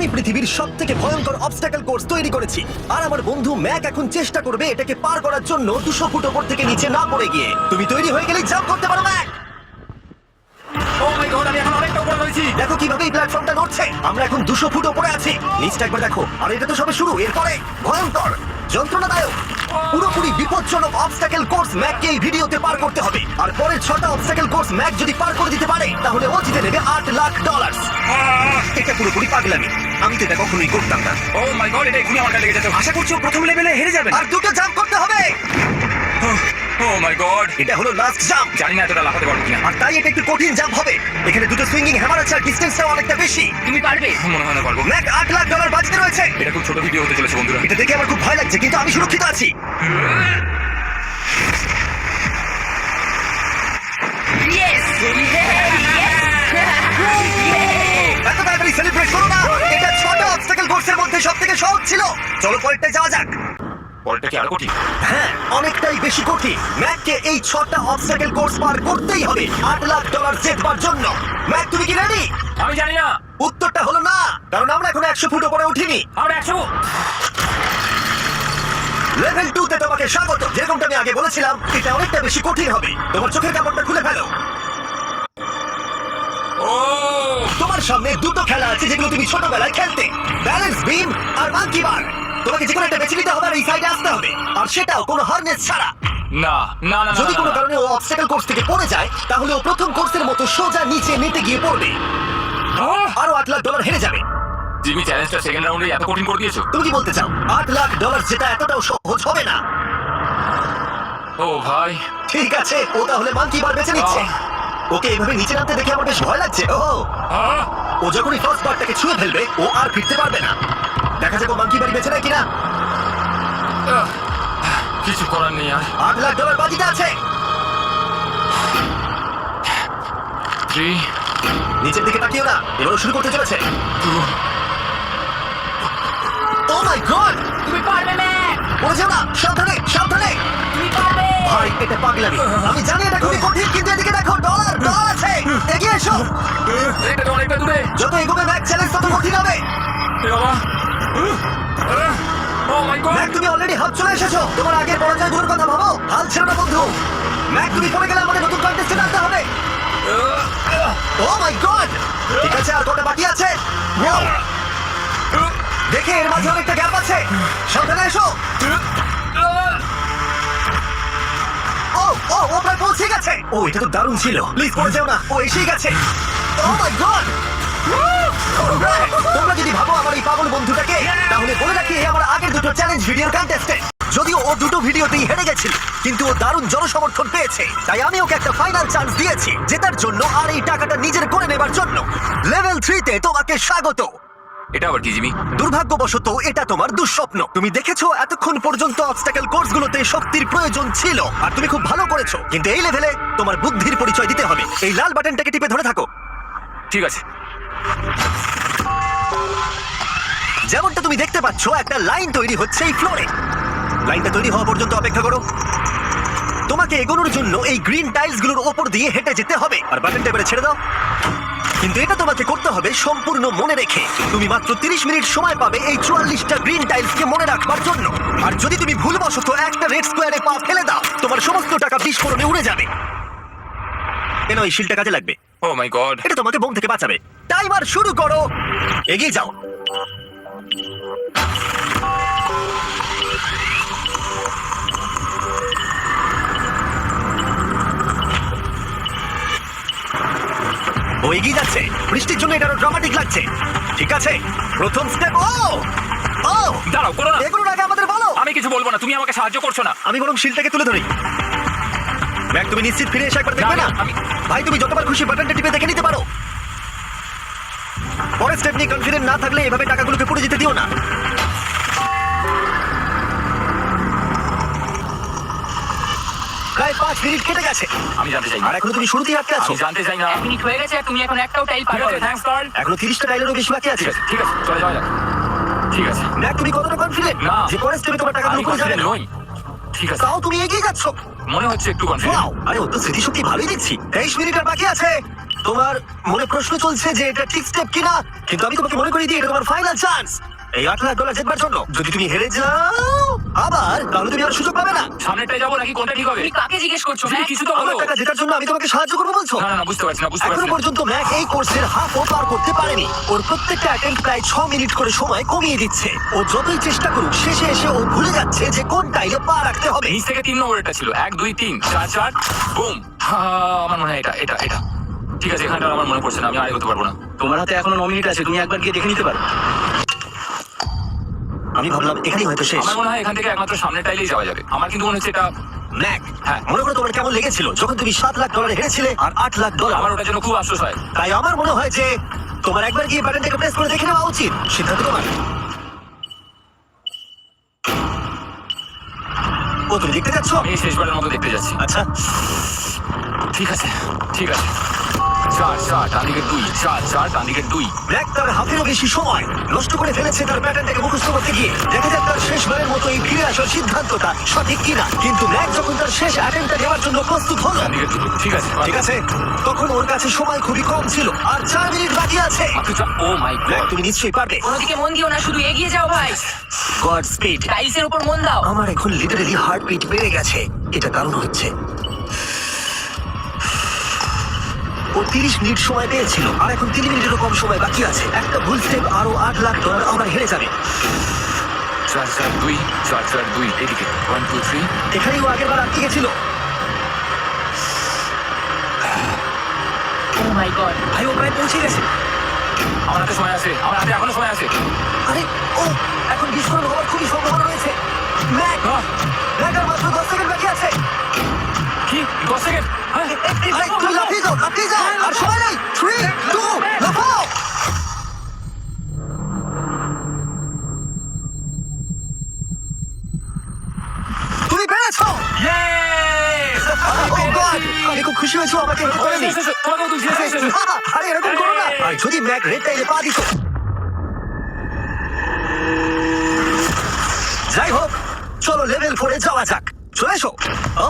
আমি পৃথিবীর সবথেকে ভয়ঙ্কর অবস্টাকল কোর্স তৈরি করেছি আর আমার বন্ধু ম্যাক এখন চেষ্টা করবে এটাকে পার করার জন্য 200 ফুট উপর থেকে নিচে না পড়ে গিয়ে। তুমি তৈরি হয়ে গেলেই জাম্প করতে পারো ম্যাক। ও মাই গড, আমি এখন অনেকটা উপরে রয়েছি। দেখো কিভাবে এই প্ল্যাটফর্মটা নড়ছে। আমরা এখন 200 ফুট উপরে আছি। নিচটা একবার দেখো। আর এটা তো সবে শুরু, এরপরে ভয়ঙ্কর, যন্ত্রণাদায়ক, পুরোপুরি বিপজ্জনক অবস্টাকল কোর্স ম্যাককে এই ভিডিওতে পার করতে হবে। আর পরের 6টা অবস্টাকল কোর্স ম্যাক যদি পার করে দিতে পারে তাহলে ও জিতে নেবে $8,00,000। এটা পুরোপুরি পাগলামি, আমি তো এটা কখনোই করতাম না। ও মাই গড, এটা এখনই আমার গায়ে লেগে যাচ্ছে। আশা করছি ও প্রথম লেভেলে হেরে যাবে। আর দুটো জাম্প করতে হবে। ও মাই গড, এটা হলো লাস্ট জাম্প। জানি না এতটা লাফাতে পারবো কিনা। আর তাই এটা একটু কঠিন জাম্প হবে। এখানে দুটো সুইঙ্গিং হ্যামার আছে আর ডিসটেন্সটাও অনেকটা বেশি। তুমি পারবে? মনে হয় না পারবো। ম্যাক $8,00,000 বাজিতে রয়েছে। এটা খুব ছোট ভিডিও হতে চলেছে বন্ধুরা। এটা দেখে আমার খুব ভয় লাগছে, কিন্তু আমি সুরক্ষিত আছি। এত তাড়াতাড়ি সেলিব্রেট করো না। এটা 6টা অবস্টাকল কোর্সের মধ্যে সবথেকে সহজ ছিল। চলো পরেরটায় যাওয়া যাক। পরেরটা কি আরো কঠিন? হ্যাঁ, অনেকটাই বেশি কঠিন। ম্যাককে এই 6টা অবস্টাকল কোর্স পার করতেই হবে $8,00,000 জেতবার জন্য। ম্যাক, তুমি কি রেডি? আমি জানি না। উত্তরটা হলো না, কারণ আমরা এখন 100 ফুট উপরে উঠিনি। আমরা 100। লেভেল 2 তে তোমাকে স্বাগত। যেরকমটা আমি আগে বলেছিলাম, এটা অনেকটা বেশি কঠিন হবে। তোমার চোখের কাপড়টা খুলে ফেলো। ও তোমার সামনে দুটো খেলা আছে যেগুলো তুমি ছোটবেলায় খেলতে, ব্যালেন্স বিম আর মাঙ্কি বার। তোমাকে যেকোনো একটা বেছে নিতে হবে আর এই সাইডে আসতে হবে, আর সেটাও কোনো হারনেস ছাড়া। না না না, যদি কোনো কারণে ও অবস্টাকল কোর্স থেকে পড়ে যায় তাহলে ও প্রথম কোর্সের মতো সোজা নিচে নেটে গিয়ে পড়বে, আরো $8,00,000 হেরে যাবে। জিমি চ্যালেঞ্জটা সেকেন্ড রাউন্ডে এত কঠিন করে দিয়েছো। তুমি কি বলতে চাও $8,00,000 যেটা এতটাও সহজ হবে না? ও ভাই, ঠিক আছে, ও তাহলে মাঙ্কি বার বেছে নিচ্ছে। ওকে এভাবে নিচে নামতে দেখে আমার বেশ ভয় লাগছে। ও যখনই ফার্স্ট বারটাকে ছুঁয়ে ফেলবে ও আর ফিরতে পারবে না। দেখা যাক ও মাঙ্কি বাড়ি বেছে নেয় কিনা। কিছু করার নেই আর। $8,00,000 বাজিতে আছে। 3 নিচের দিকে তাকিও না, এবার ও শুরু করতে চলেছে। 2 ও মাই গড, তুমি পারবে ম্যাক, পড়ে যাও না। সাবধানে সাবধানে। তুমি পারবে। ভাই, এটা পাগলামি। আমি জানি এটা খুবই কঠিন, কিন্তু এদিকে দেখো, ডলার আছে। এগিয়ে এসো। এটা তো অনেকটা দূরে। যত এগোবে ম্যাক চ্যালেঞ্জ তত কঠিন হবে। এ বাবা, ও মাই গড। ম্যাক, তুমি অলরেডি হাফ চলে এসেছো। তোমার আগের পরাজয়গুলোর কথা ভাবো। হাল ছেড়ো না বন্ধু। ম্যাক, তুমি পড়ে গেলে আমাদের নতুন কন্টেস্টে আনতে হবে। ও মাই গড, ঠিক আছে, আর কটা বাকি আছে? Wow! দেখে এর মাঝে অনেকটা গ্যাপ আছে। সাবধানে এসো। ও ও ও প্রায় পৌঁছে গেছে। ও, এটা তো দারুণ ছিল। প্লিজ পড়ে যাও না, ও এসেই গেছে। ও মাই গড, তোমরা যদি ভাবো আমার এই পাগল বন্ধুটাকে, তাহলে বলে রাখি এ আমার আগের দুটো চ্যালেঞ্জ ভিডিওর কন্টেস্টে। যদিও ও দুটো ভিডিওতেই হেরে গেছিল, কিন্তু ও দারুণ জনসমর্থন পেয়েছে। তাই আমি ওকে একটা ফাইনাল চান্স দিয়েছি জেতার জন্য আর এই টাকাটা নিজের করে নেবার জন্য। লেভেল 3 তে তোমাকে স্বাগত। এটা আবার কি জিমি? দুর্ভাগ্যবশত এটা তোমার দুঃস্বপ্ন। তুমি দেখেছো এতক্ষণ পর্যন্ত অবস্টাকল কোর্সগুলোতে শক্তির প্রয়োজন ছিল আর তুমি খুব ভালো করেছো, কিন্তু এই লেভেলে তোমার বুদ্ধির পরিচয় দিতে হবে। এই লাল বাটনটাকে টিপে ধরে থাকো। ঠিক আছে। যেমনটা তুমি দেখতে পাচ্ছ, একটা লাইন তৈরি হচ্ছে এই ফ্লোরে। লাইনটা তৈরি হওয়া পর্যন্ত অপেক্ষা করো। তোমাকে এগোনোর জন্য এই গ্রিন টাইলসগুলোর ওপর দিয়ে হেঁটে যেতে হবে। আর বাটনটা এবারে ছেড়ে দাও। কিন্তু এটা তোমাকে করতে হবে সম্পূর্ণ মনে রেখে। তুমি মাত্র 30 মিনিট সময় পাবে এই 44টা গ্রিন টাইলসকে মনে রাখবার জন্য। আর যদি তুমি ভুলবশত একটা রেড স্কোয়ারে পা ফেলে দাও, তোমার সমস্ত টাকা বিস্ফোরণে উড়ে যাবে। কেন এই শিলটা কাজে লাগবে। ও মাই গড। এটা তোমাকে বোম থেকে বাঁচাবে। টাইমার শুরু করো, এগিয়ে যাও। ও এগিয়ে যাচ্ছে। বৃষ্টির জন্য এটা আরো ড্রামাটিক লাগছে। ঠিক আছে, প্রথম স্টেপ। ও ও দাঁড়াও, করো না। এগুলোর আগে আমাদের বলো। আমি কিছু বলবো না, তুমি আমাকে সাহায্য করছো না। আমি বরং শিলটাকে তুলে ধরি। ম্যাক, তুমি নিশ্চিত ফিরে এসে একবার দেখবে না, না? আমি- ভাই, তুমি যতবার খুশি বাটনটা টিপে দেখে নিতে পারো। পরের স্টেপ নিয়ে কনফিডেন্ট না থাকলে এভাবে টাকাগুলোকে পড়ে যেতে দিও না। প্রায় 5 মিনিট কেটে গেছে আমি জানতে চাই আর এখনো তুমি শুরুতেই আটকে আছো। আমি জানতে চাই না। 1 মিনিট হয়ে গেছে আর তুমি এখন একটাও টাইল ঠিক পারবে আছে, না। Thanks Carl. এখনো 30টা টাইলেরও বেশি বাকি আছে। ঠিক আছে, ঠিক আছে, চলে যাওয়া যাক। ঠিক আছে। ম্যাক, তুমি কতটা কনফিডেন্ট না। যে পরের স্টেপে তোমার টাকাগুলো আমি পড়ে যাবে কনফিডেন্ট না? নই। ঠিক আছে, তাও তুমি এগিয়ে যাচ্ছ। মনে হচ্ছে একটু কনফিডেন্ট। ওয়াও, আরে ও তো স্মৃতিশক্তি ভালোই দেখছি। 23 মিনিট আর বাকি আছে। তোমার মনে প্রশ্ন চলছে যে এটা ঠিক স্টেপ কিনা, কিন্তু আমি তোমাকে মনে করি দিই এটা তোমার ফাইনাল চান্স এই $8,00,000 জেতবার জন্য। যদি তুমি হেরে যাও আবার, তাহলে তুমি আর সুযোগ পাবে না। সামনেটাই যাবো নাকি কোনটা ঠিক হবে? তুমি কাকে জিজ্ঞেস করছো তুমি ম্যাক? কিছু তো আমার বলো। টাকা জেতার জন্য আমি তোমাকে সাহায্য করবো বলছো? না না না, বুঝতে পারছি না, বুঝতে এখনো পারছি না। পর্যন্ত ম্যাক এই কোর্সের হাফও পার করতে পারেনি। ওর প্রত্যেকটা অ্যাটেম্প প্রায় 6 মিনিট করে সময় কমিয়ে দিচ্ছে। ও যতই চেষ্টা করুক শেষে এসে ও ভুলে যাচ্ছে যে কোন টাইলে পা রাখতে হবে। নিচ থেকে 3 নম্বর এটা ছিল, 1 2 3 4 4 বুম। আমার মনে হয় এটা এটা এটা ঠিক আছে। এখানটা আমার মনে পড়ছে না, আমি আর এগোতে পারবো না। তোমার হাতে এখনো 9 মিনিট আছে, তুমি একবার গিয়ে দেখে নিতে পারো। আমি ভাবলাম এখানেই হয়তো শেষ। আমার মনে হয় এখান থেকে একমাত্র সামনের টাইলেই যাওয়া যাবে। আমার কিন্তু মনে হচ্ছে এটা, ম্যাক, হ্যাঁ। মনে করো তোমার কেমন লেগেছিল যখন তুমি $7,00,000 হেরেছিলে আর $8,00,000? আমার ওটার জন্য খুব আফসোস হয়। তাই আমার মনে হয় যে তোমার একবার গিয়ে বাটনটাকে প্রেস করে দেখে নেওয়া উচিত। সিদ্ধান্ত তোমার। ও তুমি দেখতে যাচ্ছ? আমি এই শেষবারের মতো দেখতে যাচ্ছি। আচ্ছা, ঠিক আছে ঠিক আছে। 4 4 ডান দিকের 2, 4 4 ডান দিকের 2। ম্যাক তার হাফেরও বেশি সময় নষ্ট করে ফেলেছে তার প্যাটার্নটাকে মুখস্থ করতে গিয়ে। দেখা যাক তার শেষবারের মতো এই ফিরে আসার সিদ্ধান্তটা সঠিক কিনা। কিন্তু ম্যাক যখন তার শেষ অ্যাটেম্পটা নেওয়ার জন্য প্রস্তুত হলো, ডান দিকের 2, ঠিক আছে ঠিক আছে, তখন ওর কাছে সময় খুবই কম ছিল আর 4 মিনিট বাকি আছে। ও মাই ম্যাক গড। তুমি নিশ্চয়ই পারবে। ওদিকে মন দিও না, শুধু এগিয়ে যাও ভাই। God speed. টাইলসের উপর মন দাও। আমার এখন লিটারালি হার্টবিট বেড়ে গেছে। এটা কারণ হচ্ছে ও 30 মিনিট সময় পেয়েছিল আর এখন 3 মিনিটেরও কম সময় বাকি আছে। একটা ভুল স্টেপ আরো $8,00,000 আবার হেরে যাবে। 4 4 2 4 4 2 এদিকে 1 2 3। এখানেই ও আগের বার আটকে গেছিল। ও মাই গড। ভাই ও প্রায় পৌঁছে গেছে। আমার হাতে সময় আছে, আমার হাতে এখনো সময় আছে। আরে ও এখন বিস্ফোরণ হওয়ার খুবই সম্ভাবনা রয়েছে। ম্যাক, ম্যাক আর মাত্র 10 সেকেন্ড বাকি আছে। কি 10 সেকেন্ড? হ্যাঁ আরে তুমি লাফিয়ে যাও, লাফিয়ে যাও। আর সময় নেই। 3 2 লাফাও। তুমি পেরেছো। Yes! Oh God! আমি খুব খুশি হয়েছি ও আমাকে হেল্প করেনি। তোমাকেও তুলছি, এসো, এসো, এসো। আরে এরকম করো না। আর যদি ম্যাক রেড টাইলে পা দিত। যাই হোক, চলো লেভেল 4 এ যাওয়া যাক। চলে এসো। ও